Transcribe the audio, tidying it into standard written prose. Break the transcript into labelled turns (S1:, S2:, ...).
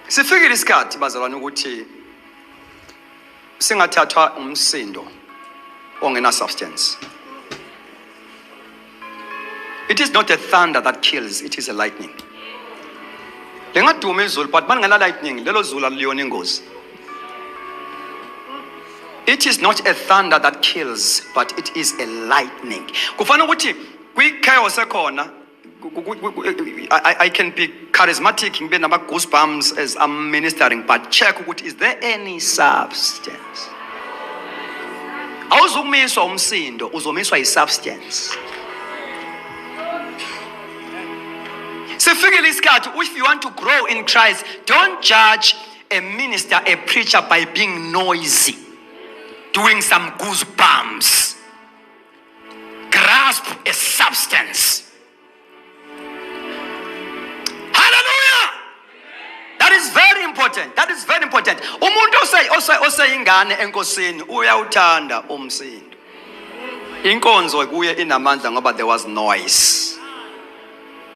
S1: Sifikile isikhathi bazalwane ukuthi singathathwa umsindo ongena substance. It is not a thunder that kills, it is a lightning. Lengaduma izulu but maningela lightning lelo zulu aliyona ingozi. It is not a thunder that kills, but it is a lightning. Kufana ukuthi kwi-chaos ekhona, I can be charismatic, ngibe nama goosebumps as I'm ministering, but check ukuthi is there any substance? Awuzumiswa umsindo, uzomiswa isubstance. Sifikile isikhathi, if you want to grow in Christ, don't judge a minister, a preacher by being noisy, doing some goosebumps. Grasp a substance. Hallelujah! That is very important. That is very important. Umuntu osayingane enkosini uyawuthanda umsindo. Inkonzo kuye inamandla ngoba there was noise.